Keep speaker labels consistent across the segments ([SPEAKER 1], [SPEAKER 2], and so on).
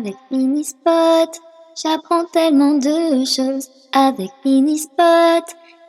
[SPEAKER 1] Avec Minispot, j'apprends tellement de choses. Avec Minispot,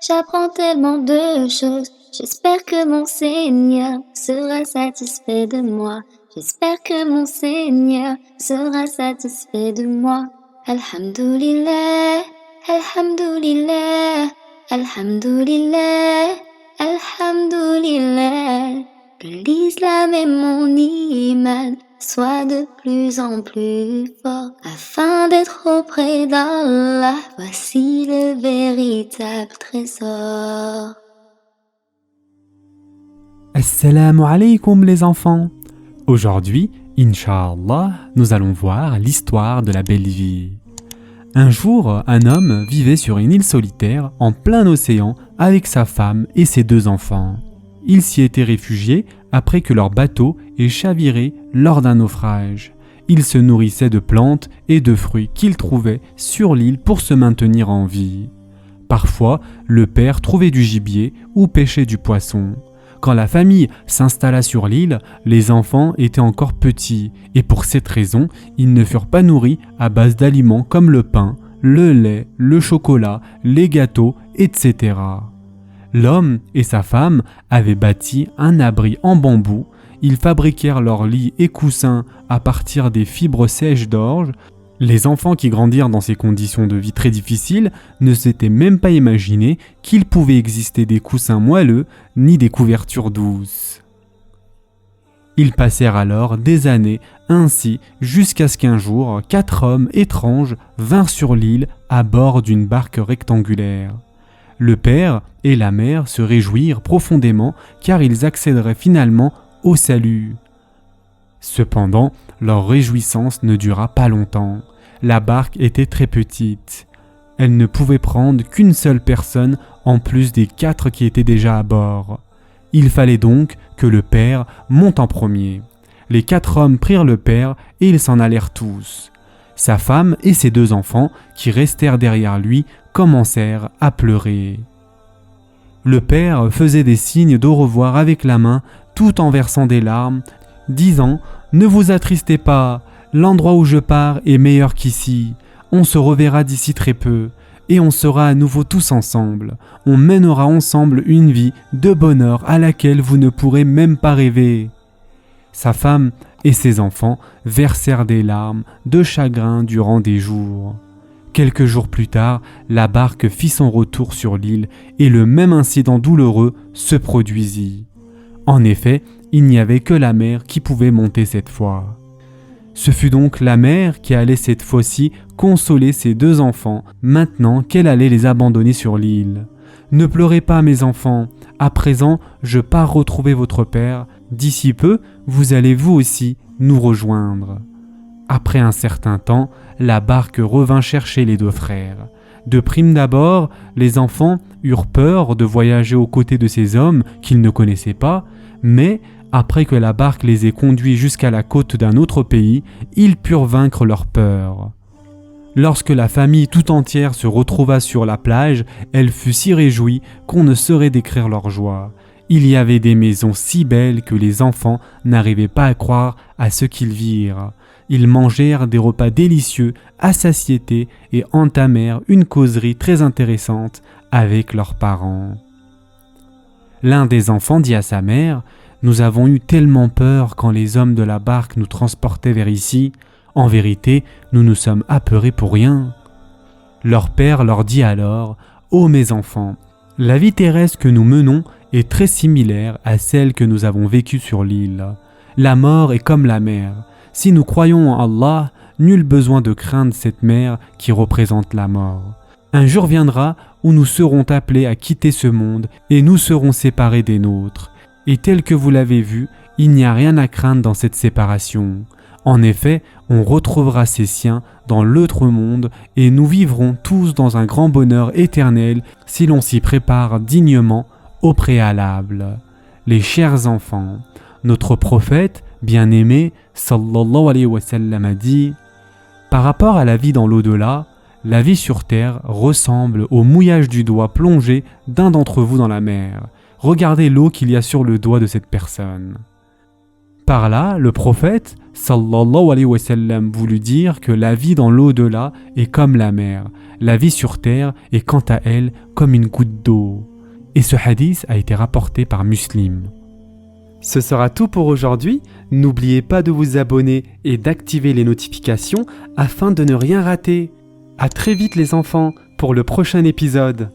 [SPEAKER 1] j'apprends tellement de choses. J'espère que mon Seigneur sera satisfait de moi. J'espère que mon Seigneur sera satisfait de moi. Alhamdulillah, Alhamdulillah, Alhamdulillah, Alhamdulillah. Que l'islam et mon iman soient de plus en plus forts, afin d'être auprès d'Allah. Voici le véritable trésor.
[SPEAKER 2] Assalamu alaikum les enfants. Aujourd'hui, Inch'Allah, nous allons voir l'histoire de la belle vie. Un jour, un homme vivait sur une île solitaire en plein océan avec sa femme et ses 2 enfants. Ils s'y étaient réfugiés après que leur bateau ait chaviré lors d'un naufrage. Ils se nourrissaient de plantes et de fruits qu'ils trouvaient sur l'île pour se maintenir en vie. Parfois, le père trouvait du gibier ou pêchait du poisson. Quand la famille s'installa sur l'île, les enfants étaient encore petits et pour cette raison, ils ne furent pas nourris à base d'aliments comme le pain, le lait, le chocolat, les gâteaux, etc. L'homme et sa femme avaient bâti un abri en bambou. Ils fabriquèrent leurs lits et coussins à partir des fibres sèches d'orge. Les enfants qui grandirent dans ces conditions de vie très difficiles ne s'étaient même pas imaginé qu'il pouvait exister des coussins moelleux ni des couvertures douces. Ils passèrent alors des années ainsi jusqu'à ce qu'un jour, 4 hommes étranges vinrent sur l'île à bord d'une barque rectangulaire. Le père et la mère se réjouirent profondément car ils accéderaient finalement au salut. Cependant, leur réjouissance ne dura pas longtemps. La barque était très petite. Elle ne pouvait prendre qu'une seule personne en plus des 4 qui étaient déjà à bord. Il fallait donc que le père monte en premier. Les 4 hommes prirent le père et ils s'en allèrent tous. Sa femme et ses 2 enfants, qui restèrent derrière lui, commencèrent à pleurer. Le père faisait des signes d'au revoir avec la main, tout en versant des larmes, disant « Ne vous attristez pas, l'endroit où je pars est meilleur qu'ici. On se reverra d'ici très peu, et on sera à nouveau tous ensemble. On mènera ensemble une vie de bonheur à laquelle vous ne pourrez même pas rêver. » Sa femme et ses enfants versèrent des larmes de chagrin durant des jours. Quelques jours plus tard, la barque fit son retour sur l'île et le même incident douloureux se produisit. En effet, il n'y avait que la mère qui pouvait monter cette fois. Ce fut donc la mère qui allait cette fois-ci consoler ses 2 enfants, maintenant qu'elle allait les abandonner sur l'île. « Ne pleurez pas mes enfants, à présent je pars retrouver votre père, d'ici peu vous allez vous aussi nous rejoindre. » Après un certain temps, la barque revint chercher les 2 frères. De prime d'abord, les enfants eurent peur de voyager aux côtés de ces hommes qu'ils ne connaissaient pas, mais après que la barque les ait conduits jusqu'à la côte d'un autre pays, ils purent vaincre leur peur. Lorsque la famille tout entière se retrouva sur la plage, elle fut si réjouie qu'on ne saurait décrire leur joie. Il y avait des maisons si belles que les enfants n'arrivaient pas à croire à ce qu'ils virent. Ils mangèrent des repas délicieux à satiété et entamèrent une causerie très intéressante avec leurs parents. L'un des enfants dit à sa mère « Nous avons eu tellement peur quand les hommes de la barque nous transportaient vers ici. En vérité, nous nous sommes apeurés pour rien. » Leur père leur dit alors « Ô mes enfants, la vie terrestre que nous menons est très similaire à celle que nous avons vécue sur l'île. La mort est comme la mer. Si nous croyons en Allah, nul besoin de craindre cette mer qui représente la mort. Un jour viendra où nous serons appelés à quitter ce monde et nous serons séparés des nôtres. Et tel que vous l'avez vu, il n'y a rien à craindre dans cette séparation. En effet, on retrouvera ses siens dans l'autre monde et nous vivrons tous dans un grand bonheur éternel si l'on s'y prépare dignement au préalable. Les chers enfants, notre prophète bien-aimé sallallahu alayhi wa sallam a dit « Par rapport à la vie dans l'au-delà, la vie sur terre ressemble au mouillage du doigt plongé d'un d'entre vous dans la mer. Regardez l'eau qu'il y a sur le doigt de cette personne. » Par là, le prophète sallallahu alayhi wa sallam voulut dire que la vie dans l'au-delà est comme la mer, la vie sur terre est quant à elle comme une goutte d'eau. Et ce hadith a été rapporté par Muslim. Ce sera tout pour aujourd'hui. N'oubliez pas de vous abonner et d'activer les notifications afin de ne rien rater. À très vite les enfants pour le prochain épisode.